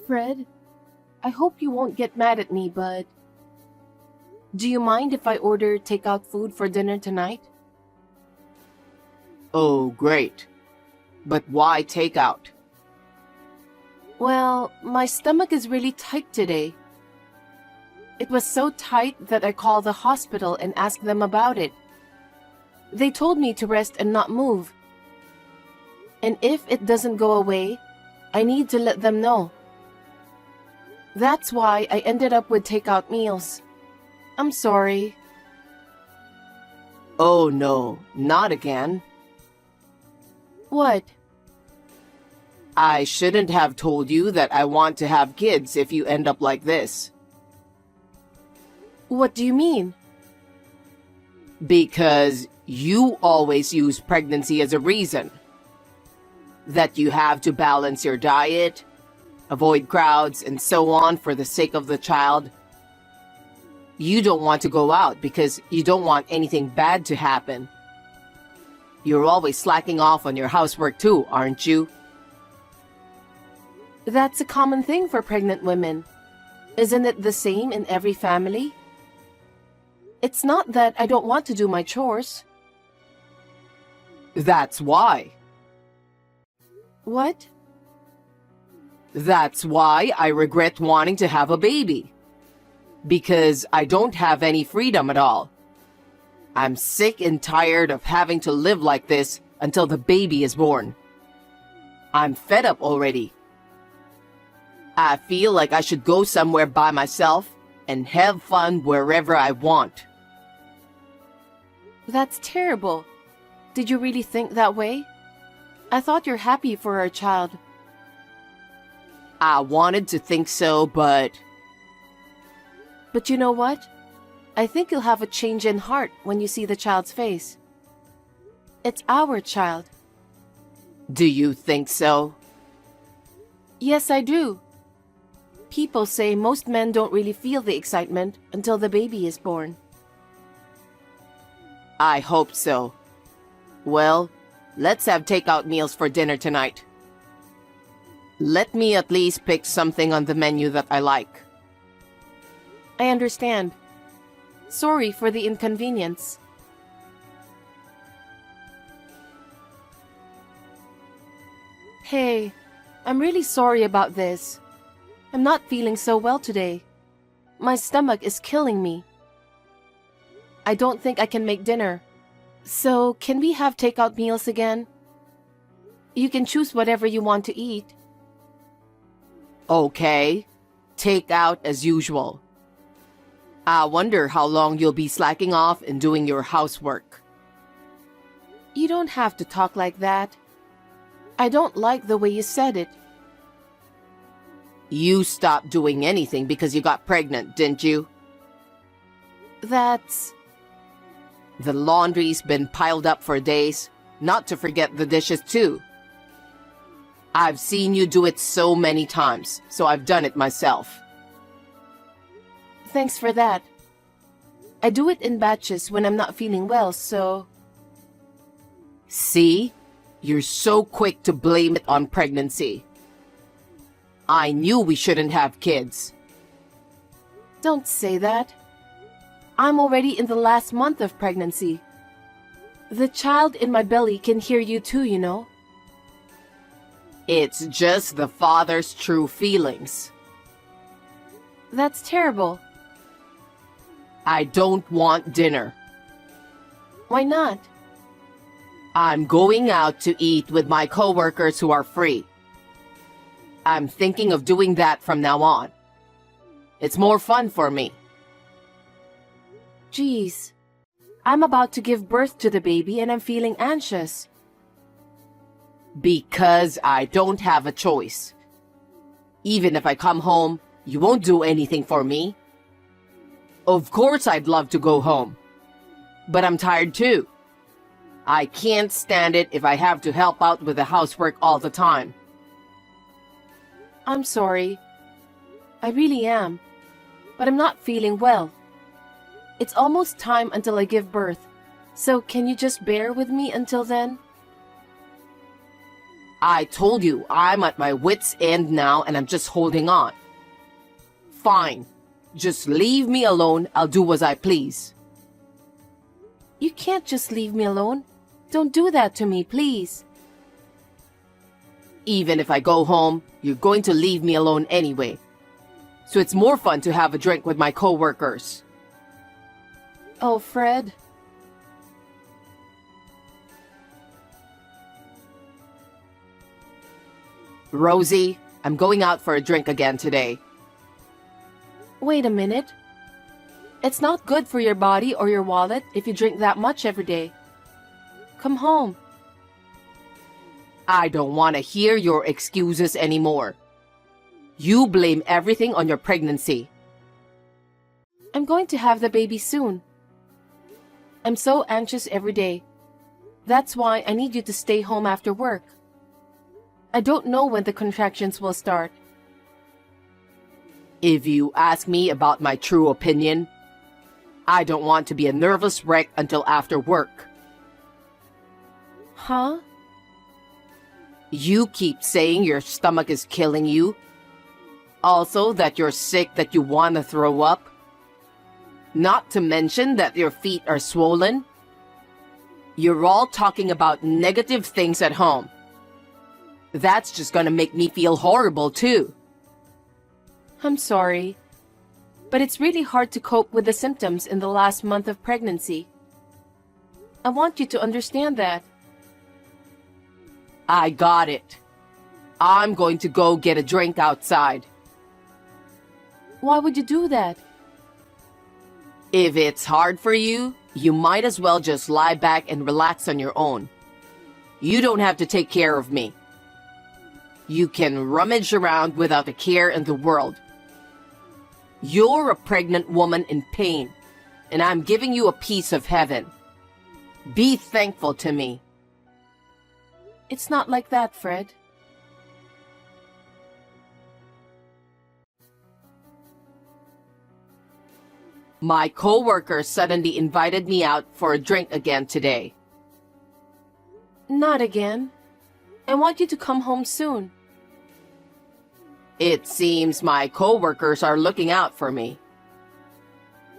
Fred, I hope you won't get mad at me, but do you mind if I order takeout food for dinner tonight? Oh, great. But why takeout? Well, my stomach is really tight today. It was so tight that I called the hospital and asked them about it. They told me to rest and not move. And if it doesn't go away, I need to let them know. That's why I ended up with takeout meals. I'm sorry. Oh no, not again. What? I shouldn't have told you that I want to have kids if you end up like this. What do you mean? Because you always use pregnancy as a reason. That you have to balance your diet, avoid crowds, and so on for the sake of the child. You don't want to go out because you don't want anything bad to happen. You're always slacking off on your housework too, aren't you? That's a common thing for pregnant women. Isn't it the same in every family? It's not that I don't want to do my chores. That's why. What? That's why I regret wanting to have a baby. Because I don't have any freedom at all. I'm sick and tired of having to live like this until the baby is born. I'm fed up already. I feel like I should go somewhere by myself and have fun wherever I want. That's terrible. Did you really think that way? I thought you're happy for our child. I wanted to think so, but you know what? I think you'll have a change in heart when you see the child's face. It's our child. do you think so? Yes, I do. People say most men don't really feel the excitement until the baby is born. I hope so. Well, let's have takeout meals for dinner tonight. Let me at least pick something on the menu that I like. I understand. Sorry for the inconvenience. Hey, I'm really sorry about this. I'm not feeling so well today. My stomach is killing me. I don't think I can make dinner. So, can we have takeout meals again? You can choose whatever you want to eat. Okay, takeout as usual. I wonder how long you'll be slacking off and doing your housework. You don't have to talk like that. I don't like the way you said it. You stopped doing anything because you got pregnant, didn't you? That's... The laundry's been piled up for days, not to forget the dishes too. I've seen you do it so many times, so I've done it myself. Thanks for that. I do it in batches when I'm not feeling well, so... See? You're so quick to blame it on pregnancy. I knew we shouldn't have kids. Don't say that. I'm already in the last month of pregnancy. The child in my belly can hear you too, you know. It's just the father's true feelings. That's terrible. I don't want dinner. Why not? I'm going out to eat with my coworkers who are free. I'm thinking of doing that from now on. It's more fun for me. Geez. I'm about to give birth to the baby and I'm feeling anxious. Because I don't have a choice. Even if I come home, you won't do anything for me. Of course I'd love to go home. But I'm tired too. I can't stand it if I have to help out with the housework all the time. I'm sorry. I really am. But I'm not feeling well. It's almost time until I give birth. So can you just bear with me until then? I told you I'm at my wit's end now and I'm just holding on. Fine. Just leave me alone. I'll do as I please. You can't just leave me alone. Don't do that to me, please. Even if I go home, you're going to leave me alone anyway. So it's more fun to have a drink with my coworkers. Oh, Fred. Rosie, I'm going out for a drink again today. Wait a minute. It's not good for your body or your wallet if you drink that much every day. Come home. I don't want to hear your excuses anymore. You blame everything on your pregnancy. I'm going to have the baby soon. I'm so anxious every day. That's why I need you to stay home after work. I don't know when the contractions will start. If you ask me about my true opinion, I don't want to be a nervous wreck until after work. Huh? You keep saying your stomach is killing you. Also that you're sick, that you want to throw up. Not to mention that your feet are swollen. You're all talking about negative things at home. That's just gonna make me feel horrible too. I'm sorry. But it's really hard to cope with the symptoms in the last month of pregnancy. I want you to understand that. I got it. I'm going to go get a drink outside. Why would you do that? If it's hard for you, you might as well just lie back and relax on your own. You don't have to take care of me. You can rummage around without a care in the world. You're a pregnant woman in pain, and I'm giving you a piece of heaven. Be thankful to me. It's not like that, Fred. My coworker suddenly invited me out for a drink again today. Not again. I want you to come home soon. It seems my coworkers are looking out for me.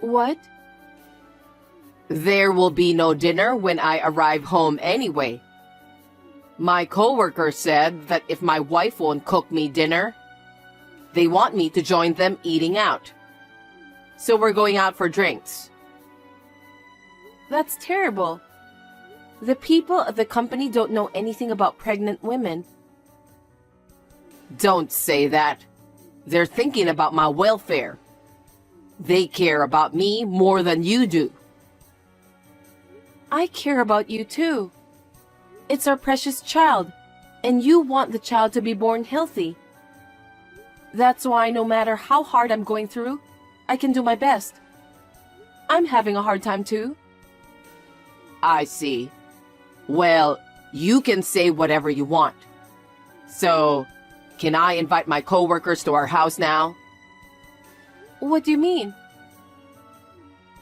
What? There will be no dinner when I arrive home anyway. My coworker said that if my wife won't cook me dinner, they want me to join them eating out. So we're going out for drinks. That's terrible. The people at the company don't know anything about pregnant women. Don't say that. They're thinking about my welfare. They care about me more than you do. I care about you too. It's our precious child, and you want the child to be born healthy. That's why no matter how hard I'm going through, I can do my best. I'm having a hard time too. I see. Well, you can say whatever you want. So, can I invite my coworkers to our house now? What do you mean?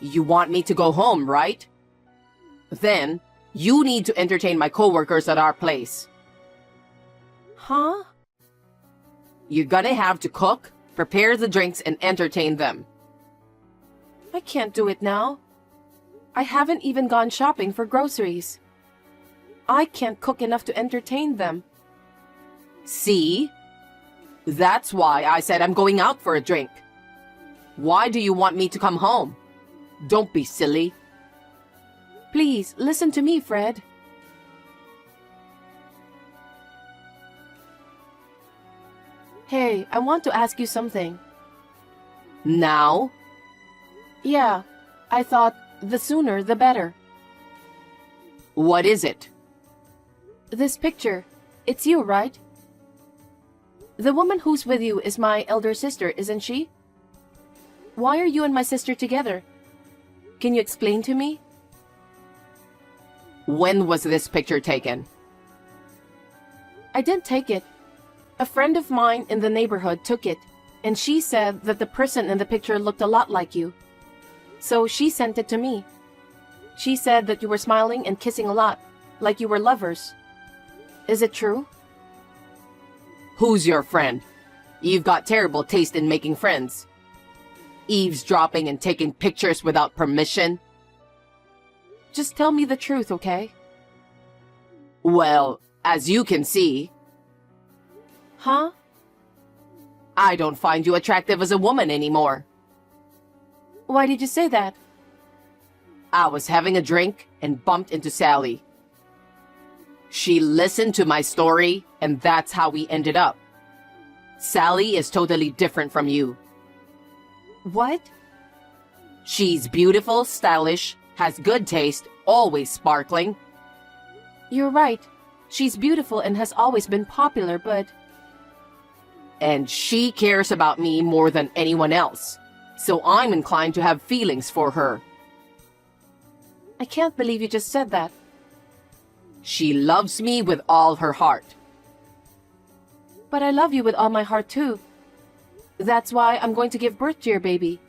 You want me to go home, right? Then, you need to entertain my coworkers at our place. Huh? You're gonna have to cook, prepare the drinks, and entertain them. I can't do it now. I haven't even gone shopping for groceries. I can't cook enough to entertain them. See? That's why I said I'm going out for a drink. Why do you want me to come home? Don't be silly. Please, listen to me, Fred. Hey, I want to ask you something. Now? Yeah, I thought the sooner the better. What is it? This picture, it's you, right? The woman who's with you is my elder sister, isn't she? Why are you and my sister together? Can you explain to me? When was this picture taken? I didn't take it. A friend of mine in the neighborhood took it, and she said that the person in the picture looked a lot like you. So she sent it to me. She said that you were smiling and kissing a lot, like you were lovers. Is it true? Who's your friend? You've got terrible taste in making friends. Eavesdropping and taking pictures without permission. Just tell me the truth, okay? Well, as you can see, Huh? I don't find you attractive as a woman anymore. Why did you say that? I was having a drink and bumped into Sally. She listened to my story, and that's how we ended up. Sally is totally different from you. What? She's beautiful, stylish, has good taste, always sparkling. You're right. She's beautiful and has always been popular, but And she cares about me more than anyone else. So I'm inclined to have feelings for her. I can't believe you just said that. She loves me with all her heart. But I love you with all my heart too. That's why I'm going to give birth to your baby.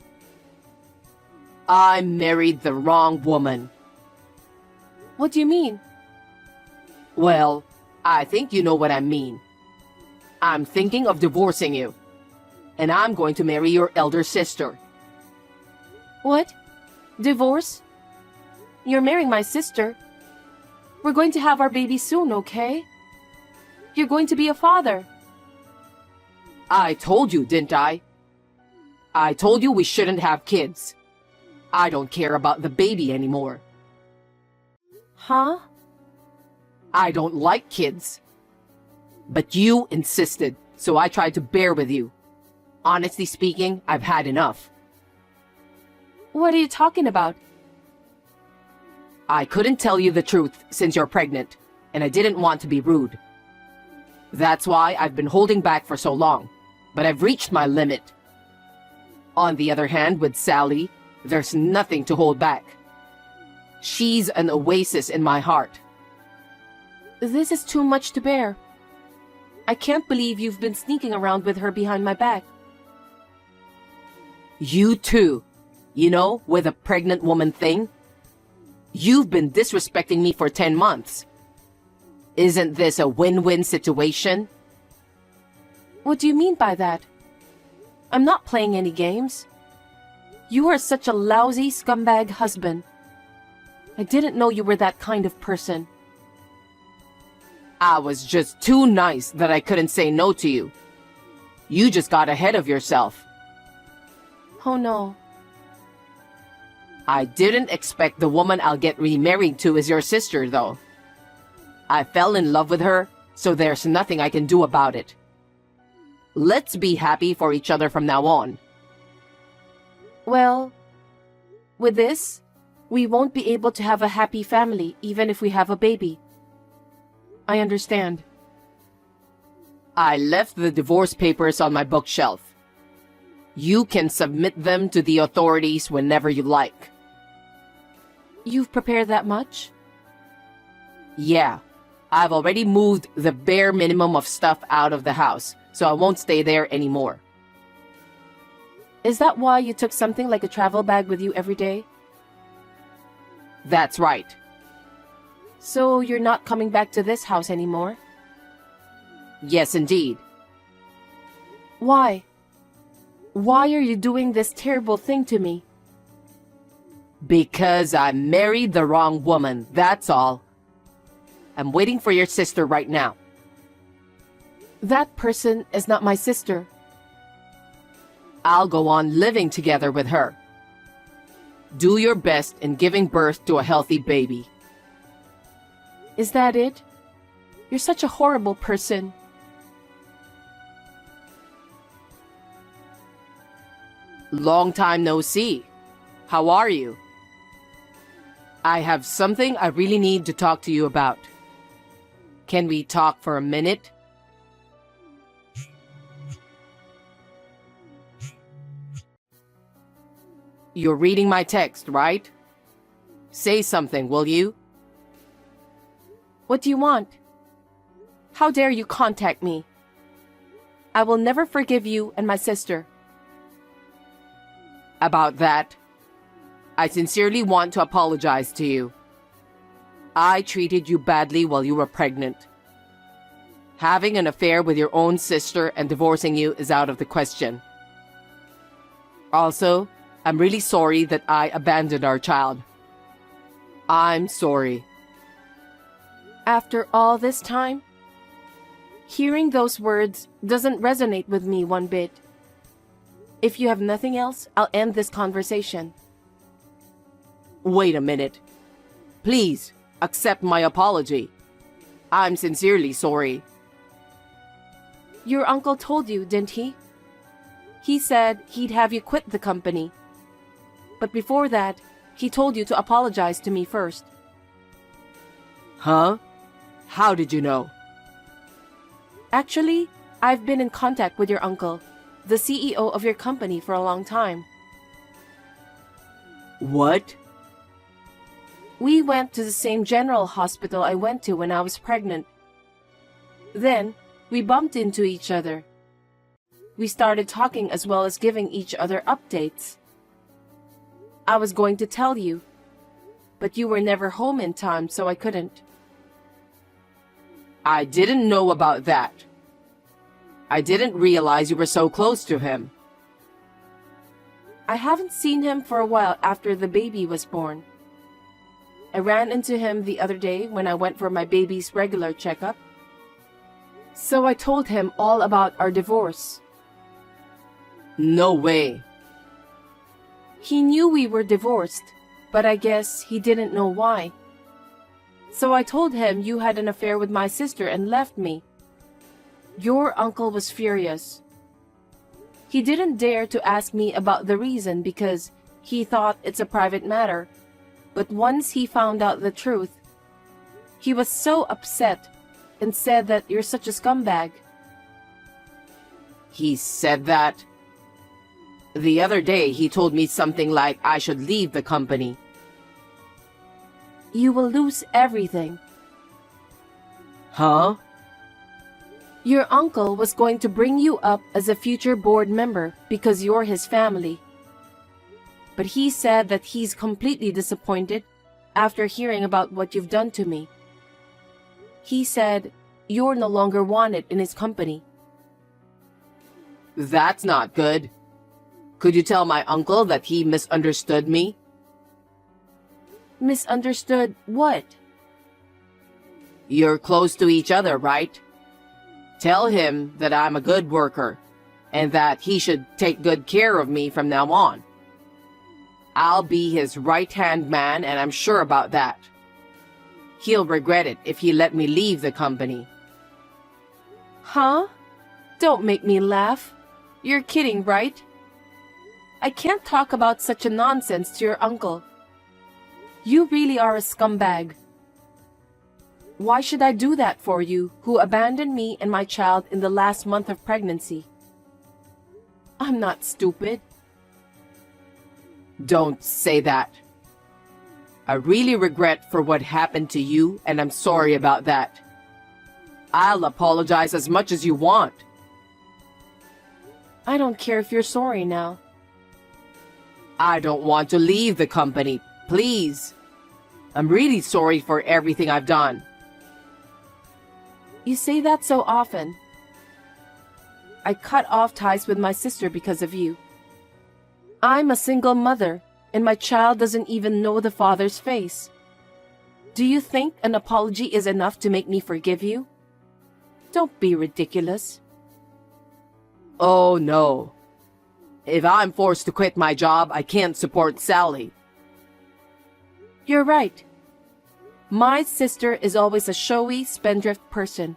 I married the wrong woman. What do you mean? Well, I think you know what I mean. I'm thinking of divorcing you. And I'm going to marry your elder sister. What? Divorce? You're marrying my sister. We're going to have our baby soon, okay? You're going to be a father. I told you, didn't I? I told you we shouldn't have kids. I don't care about the baby anymore. Huh? I don't like kids. But you insisted, so I tried to bear with you. Honestly speaking, I've had enough. What are you talking about? I couldn't tell you the truth since you're pregnant, and I didn't want to be rude. That's why I've been holding back for so long, but I've reached my limit. On the other hand, with Sally, there's nothing to hold back. She's an oasis in my heart. This is too much to bear. I can't believe you've been sneaking around with her behind my back. You too. You know, with a pregnant woman thing. You've been disrespecting me for 10 months. Isn't this a win-win situation? What do you mean by that? I'm not playing any games. You are such a lousy scumbag husband. I didn't know you were that kind of person. I was just too nice that I couldn't say no to you. You just got ahead of yourself. Oh no. I didn't expect the woman I'll get remarried to is your sister, though. I fell in love with her, so there's nothing I can do about it. Let's be happy for each other from now on. Well, with this, we won't be able to have a happy family even if we have a baby. I understand. I left the divorce papers on my bookshelf. You can submit them to the authorities whenever you like. You've prepared that much? Yeah, I've already moved the bare minimum of stuff out of the house, so I won't stay there anymore. Is that why you took something like a travel bag with you every day? That's right. So you're not coming back to this house anymore? Yes, indeed. Why? Why are you doing this terrible thing to me? Because I married the wrong woman, that's all. I'm waiting for your sister right now. That person is not my sister. I'll go on living together with her. Do your best in giving birth to a healthy baby. Is that it? You're such a horrible person. Long time no see. How are you? I have something I really need to talk to you about. Can we talk for a minute? You're reading my text, right? Say something, will you? What do you want? How dare you contact me? I will never forgive you and my sister. About that, I sincerely want to apologize to you. I treated you badly while you were pregnant. Having an affair with your own sister and divorcing you is out of the question. Also, I'm really sorry that I abandoned our child. I'm sorry. After all this time? Hearing those words doesn't resonate with me one bit. If you have nothing else, I'll end this conversation. Wait a minute. Please, accept my apology. I'm sincerely sorry. Your uncle told you, didn't he? He said he'd have you quit the company. But before that, he told you to apologize to me first. Huh? How did you know? Actually, I've been in contact with your uncle, the CEO of your company, for a long time. What? We went to the same general hospital I went to when I was pregnant. Then, we bumped into each other. We started talking as well as giving each other updates. I was going to tell you, but you were never home in time, so I couldn't. I didn't know about that. I didn't realize you were so close to him. I haven't seen him for a while after the baby was born. I ran into him the other day when I went for my baby's regular checkup. So I told him all about our divorce. No way. He knew we were divorced, but I guess he didn't know why. So I told him you had an affair with my sister and left me. Your uncle was furious. He didn't dare to ask me about the reason because he thought it's a private matter. But once he found out the truth, he was so upset and said that you're such a scumbag. He said that? The other day he told me something like I should leave the company. You will lose everything. Huh? Your uncle was going to bring you up as a future board member because you're his family. But he said that he's completely disappointed after hearing about what you've done to me. He said you're no longer wanted in his company. That's not good. Could you tell my uncle that he misunderstood me? Misunderstood what? You're close to each other, right? Tell him that I'm a good worker and that he should take good care of me from now on. I'll be his right-hand man, and I'm sure about that. He'll regret it if he let me leave the company. Huh? Don't make me laugh. You're kidding, right? I can't talk about such a nonsense to your uncle. You really are a scumbag. Why should I do that for you, who abandoned me and my child in the last month of pregnancy? I'm not stupid. Don't say that. I really regret for what happened to you, and I'm sorry about that. I'll apologize as much as you want. I don't care if you're sorry now. I don't want to leave the company, please. I'm really sorry for everything I've done. You say that so often. I cut off ties with my sister because of you. I'm a single mother, and my child doesn't even know the father's face. Do you think an apology is enough to make me forgive you? Don't be ridiculous. Oh, no. If I'm forced to quit my job, I can't support Sally. You're right. My sister is always a showy, spendthrift person.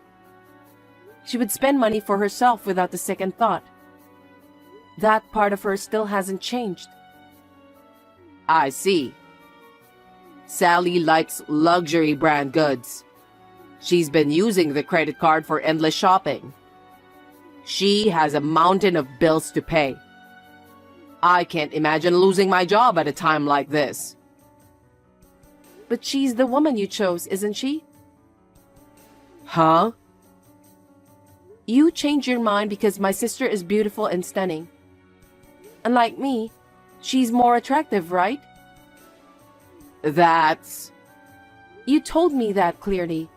She would spend money for herself without a second thought. That part of her still hasn't changed. I see. Sally likes luxury brand goods. She's been using the credit card for endless shopping. She has a mountain of bills to pay. I can't imagine losing my job at a time like this. But she's the woman you chose, isn't she? Huh? You changed your mind because my sister is beautiful and stunning. Unlike me, she's more attractive, right? That's... You told me that clearly.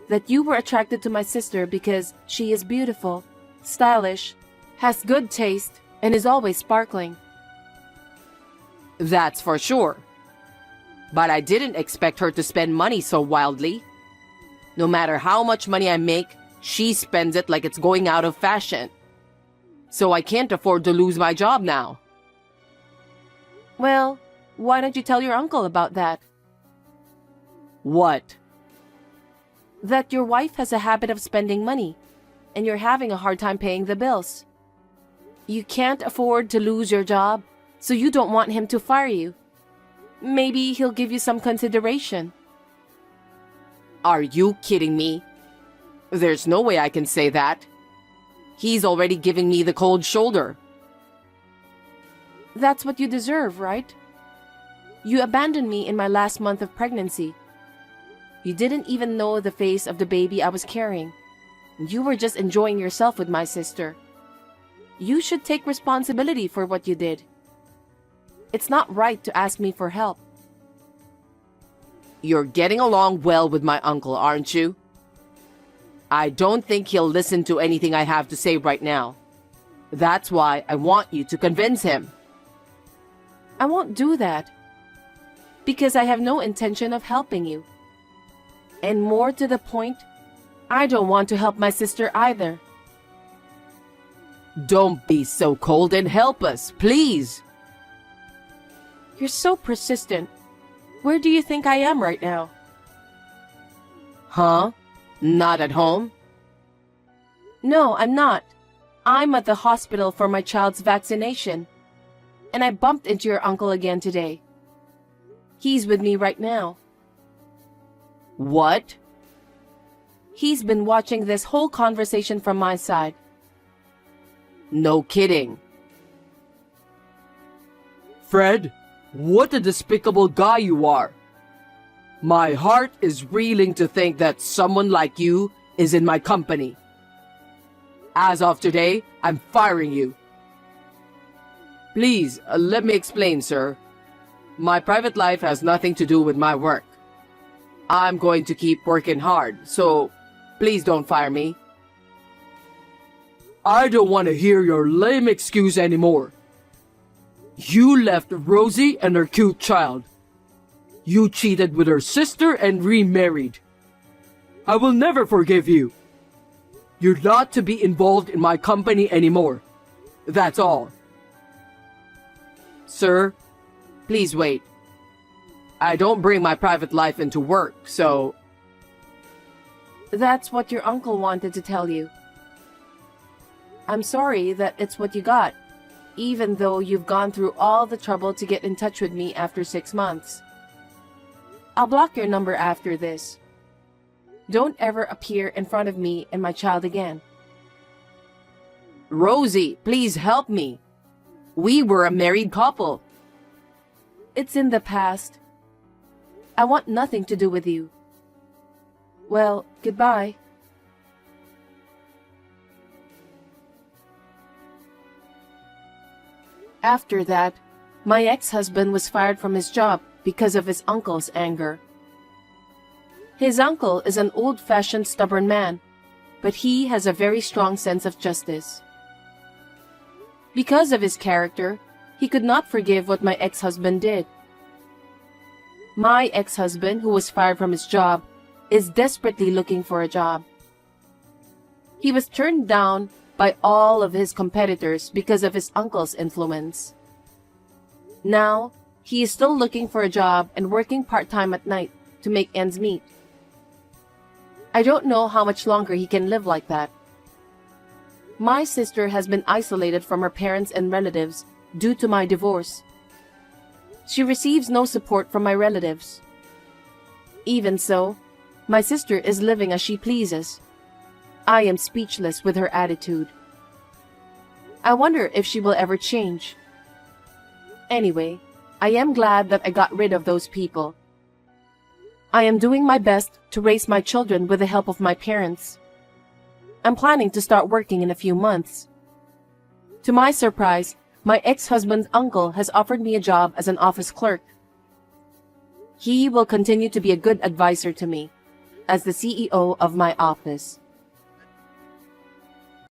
that you were attracted to my sister because she is beautiful, stylish, has good taste, and is always sparkling. That's for sure. But I didn't expect her to spend money so wildly. No matter how much money I make, she spends it like it's going out of fashion. So I can't afford to lose my job now. Well, why don't you tell your uncle about that? What? That your wife has a habit of spending money, and you're having a hard time paying the bills. You can't afford to lose your job, so you don't want him to fire you. Maybe he'll give you some consideration. Are you kidding me? There's no way I can say that. He's already giving me the cold shoulder. That's what you deserve, right? You abandoned me in my last month of pregnancy. You didn't even know the face of the baby I was carrying. You were just enjoying yourself with my sister. You should take responsibility for what you did. It's not right to ask me for help. You're getting along well with my uncle, aren't you? I don't think he'll listen to anything I have to say right now. That's why I want you to convince him. I won't do that. Because I have no intention of helping you. And more to the point, I don't want to help my sister either. Don't be so cold and help us, please. You're so persistent. Where do you think I am right now? Huh? Not at home? No, I'm not. I'm at the hospital for my child's vaccination. And I bumped into your uncle again today. He's with me right now. What? He's been watching this whole conversation from my side. No kidding. Fred, what a despicable guy you are. My heart is reeling to think that someone like you is in my company. As of today, I'm firing you. Please, let me explain, sir. My private life has nothing to do with my work. I'm going to keep working hard, so please don't fire me. I don't want to hear your lame excuse anymore. You left Rosie and her cute child. You cheated with her sister and remarried. I will never forgive you. You're not to be involved in my company anymore. That's all. Sir, please wait. I don't bring my private life into work, so... That's what your uncle wanted to tell you. I'm sorry that it's what you got, even though you've gone through all the trouble to get in touch with me after 6 months. I'll block your number after this. Don't ever appear in front of me and my child again. Rosie, please help me. We were a married couple. It's in the past. I want nothing to do with you. Well, goodbye. After that, my ex-husband was fired from his job because of his uncle's anger. His uncle is an old-fashioned stubborn man, but he has a very strong sense of justice. Because of his character, he could not forgive what my ex-husband did. My ex-husband, who was fired from his job, is desperately looking for a job. He was turned down by all of his competitors because of his uncle's influence. Now, he is still looking for a job and working part-time at night to make ends meet. I don't know how much longer he can live like that. My sister has been isolated from her parents and relatives due to my divorce. She receives no support from my relatives. Even so, my sister is living as she pleases. I am speechless with her attitude. I wonder if she will ever change. Anyway, I am glad that I got rid of those people. I am doing my best to raise my children with the help of my parents. I'm planning to start working in a few months. To my surprise, my ex-husband's uncle has offered me a job as an office clerk. He will continue to be a good advisor to me, as the CEO of my office.